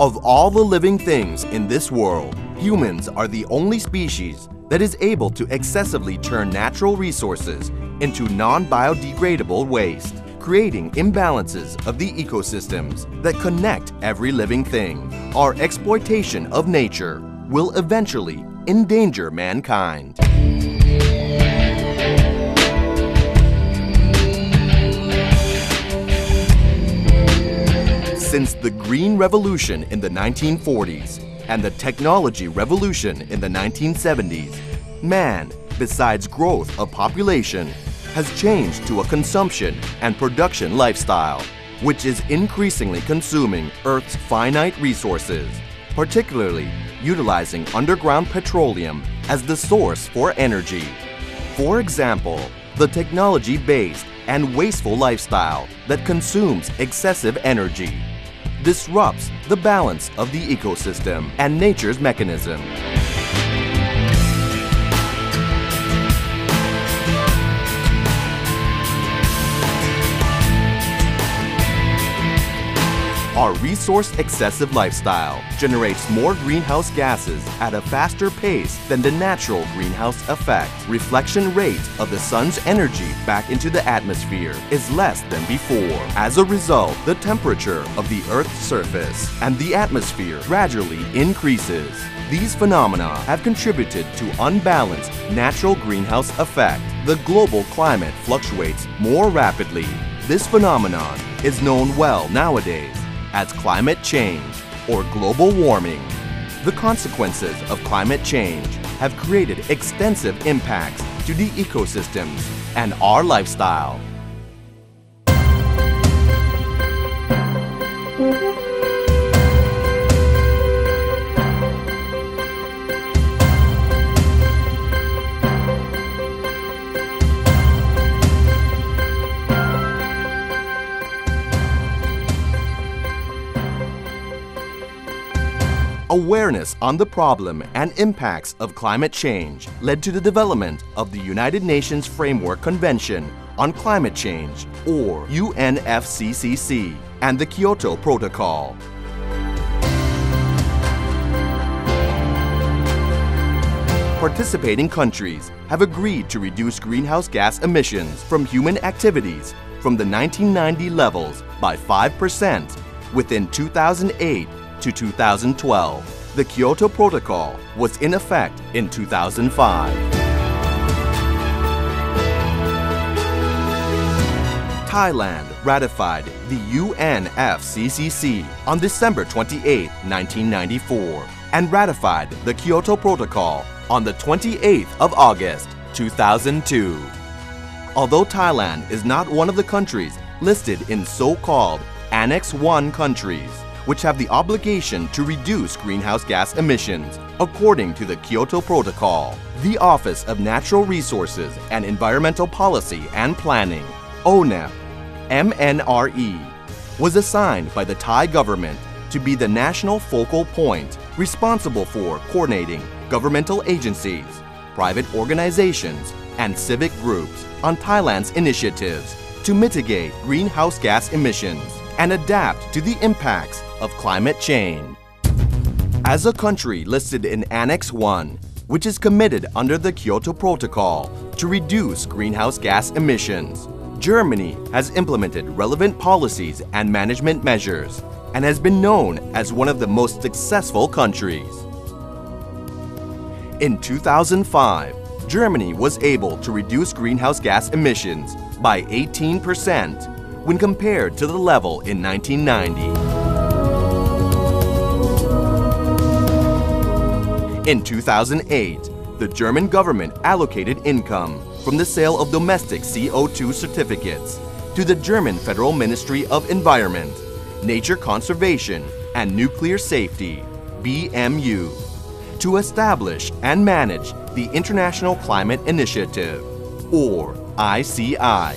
Of all the living things in this world, humans are the only species that is able to excessively turn natural resources into non-biodegradable waste, creating imbalances of the ecosystems that connect every living thing. Our exploitation of nature will eventually endanger mankind. Since the Green Revolution in the 1940s and the Technology Revolution in the 1970s, man, besides growth of population, has changed to a consumption and production lifestyle, which is increasingly consuming Earth's finite resources, particularly utilizing underground petroleum as the source for energy. For example, the technology-based and wasteful lifestyle that consumes excessive energy disrupts the balance of the ecosystem and nature's mechanism. Our resource-excessive lifestyle generates more greenhouse gases at a faster pace than the natural greenhouse effect. Reflection rate of the sun's energy back into the atmosphere is less than before. As a result, the temperature of the Earth's surface and the atmosphere gradually increases. These phenomena have contributed to unbalanced natural greenhouse effect. The global climate fluctuates more rapidly. This phenomenon is known well nowadays as climate change or global warming. The consequences of climate change have created extensive impacts to the ecosystems and our lifestyle. Awareness on the problem and impacts of climate change led to the development of the United Nations Framework Convention on Climate Change, or UNFCCC, and the Kyoto Protocol. Participating countries have agreed to reduce greenhouse gas emissions from human activities from the 1990 levels by 5% within 2008 to 2012. The Kyoto Protocol was in effect in 2005. Thailand ratified the UNFCCC on December 28, 1994, and ratified the Kyoto Protocol on the 28th of August, 2002. Although Thailand is not one of the countries listed in so-called Annex I countries, which have the obligation to reduce greenhouse gas emissions according to the Kyoto Protocol, the Office of Natural Resources and Environmental Policy and Planning, ONEP, MNRE, was assigned by the Thai government to be the national focal point responsible for coordinating governmental agencies, private organizations, and civic groups on Thailand's initiatives to mitigate greenhouse gas emissions and adapt to the impacts of climate change. As a country listed in Annex I, which is committed under the Kyoto Protocol to reduce greenhouse gas emissions, Germany has implemented relevant policies and management measures and has been known as one of the most successful countries. In 2005, Germany was able to reduce greenhouse gas emissions by 18% when compared to the level in 1990. In 2008, the German government allocated income from the sale of domestic CO2 certificates to the German Federal Ministry of Environment, Nature Conservation and Nuclear Safety, BMU, to establish and manage the International Climate Initiative, or ICI.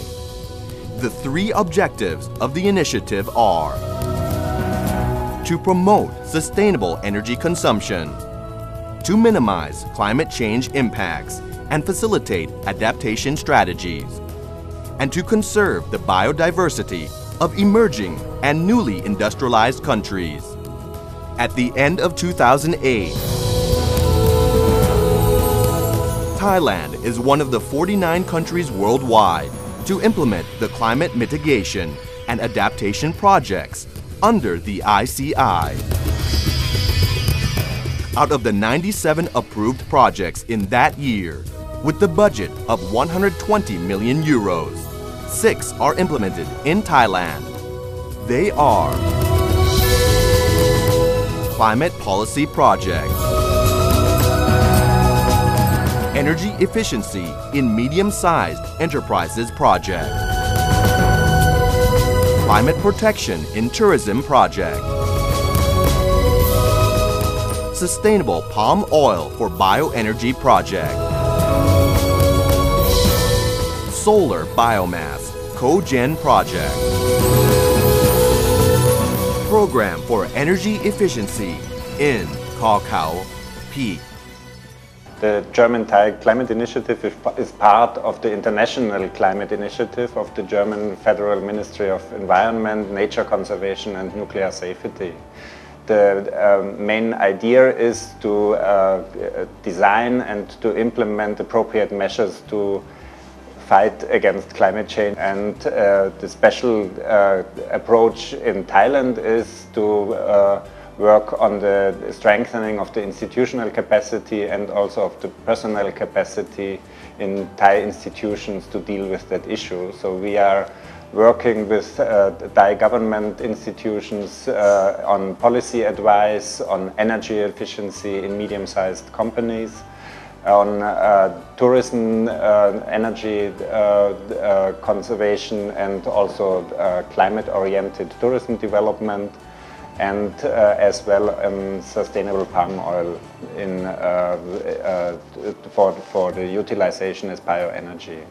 The three objectives of the initiative are: to promote sustainable energy consumption, to minimize climate change impacts and facilitate adaptation strategies, and to conserve the biodiversity of emerging and newly industrialized countries. At the end of 2008, Thailand is one of the 49 countries worldwide to implement the climate mitigation and adaptation projects under the ICI. Out of the 97 approved projects in that year, with the budget of 120 million euros, 6 are implemented in Thailand. They are Climate Policy Project, Energy Efficiency in Medium-Sized Enterprises Project, Climate Protection in Tourism Project, Sustainable Palm Oil for Bioenergy Project, Solar Biomass Cogen Project, Program for Energy Efficiency in Khao Khao Peak. The German-Thai Climate Initiative is part of the International Climate Initiative of the German Federal Ministry of Environment, Nature Conservation and Nuclear Safety. The main idea is to design and to implement appropriate measures to fight against climate change, and the special approach in Thailand is to work on the strengthening of the institutional capacity and also of the personnel capacity in Thai institutions to deal with that issue. So we are working with Thai government institutions on policy advice, on energy efficiency in medium-sized companies, on tourism, energy conservation, and also climate-oriented tourism development, and as well sustainable palm oil for the utilization as bioenergy.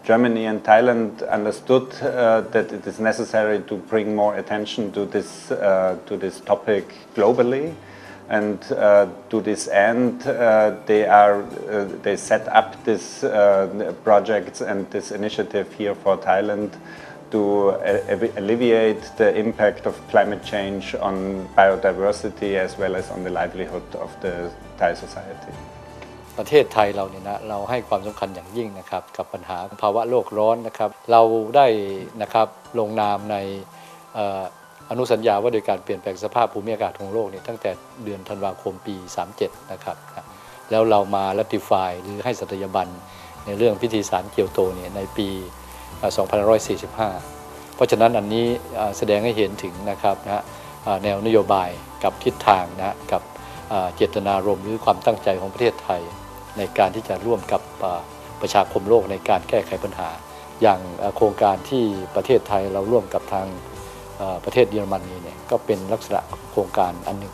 Germany and Thailand understood that it is necessary to bring more attention to this topic globally. And to this end, they set up this projects and this initiative here for Thailand to alleviate the impact of climate change on biodiversity as well as on the livelihood of the Thai society. ประเทศไทยเราเนี่ยนะเราให้ความสำคัญอย่างยิ่งนะครับกับปัญหาภาวะโลกร้อนนะครับเราได้นะครับลงนามในอนุสัญญาว่าโดยการเปลี่ยนแปลงสภาพภูมิอากาศของโลกเนี่ยตั้งแต่เดือนธันวาคมปี37นะครับแล้วเรามา ratify หรือให้สัตยาบันในเรื่องพิธีสารเกียวโตเนี่ยในปี2545เพราะฉะนั้นอันนี้แสดงให้เห็นถึงนะครับแนวนโยบายกับทิศทางนะกับเจตนารมณ์หรือความตั้งใจของประเทศไทยในการที่จะร่วมกับประชาคมโลกในการแก้ไขปัญหาอย่างโครงการที่ประเทศไทยเราร่วมกับทางประเทศเยอรมนีเนี่ยก็เป็นลักษณะโครงการอันหนึ่ง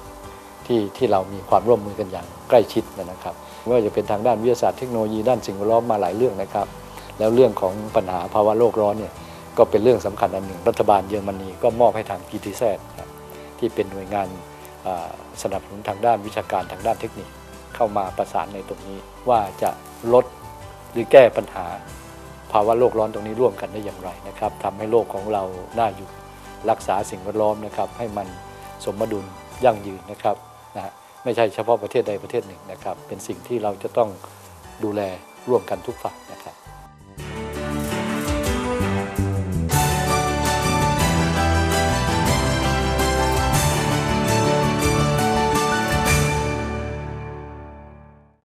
ที่เรามีความร่วมมือกันอย่างใกล้ชิดนะครับไม่ว่าจะเป็นทางด้านวิทยาศาสตร์เทคโนโลยีด้านสิ่งแวดล้อมมาหลายเรื่องนะครับแล้วเรื่องของปัญหาภาวะโลกร้อนเนี่ยก็เป็นเรื่องสำคัญอันหนึ่งรัฐบาลเยอรมนีก็มอบให้ทาง GTZ ที่เป็นหน่วยงานสนับสนุนทางด้านวิชาการทางด้านเทคนิคเข้ามาประสานในตรงนี้ว่าจะลดหรือแก้ปัญหาภาวะโลกร้อนตรงนี้ร่วมกันได้อย่างไรนะครับทำให้โลกของเราน่าอยู่รักษาสิ่งแวดล้อมนะครับให้มันสมดุลยั่งยืนนะครับไม่ใช่เฉพาะประเทศใดประเทศหนึ่งนะครับเป็นสิ่งที่เราจะต้องดูแลร่วมกันทุกฝ่ายนะครับ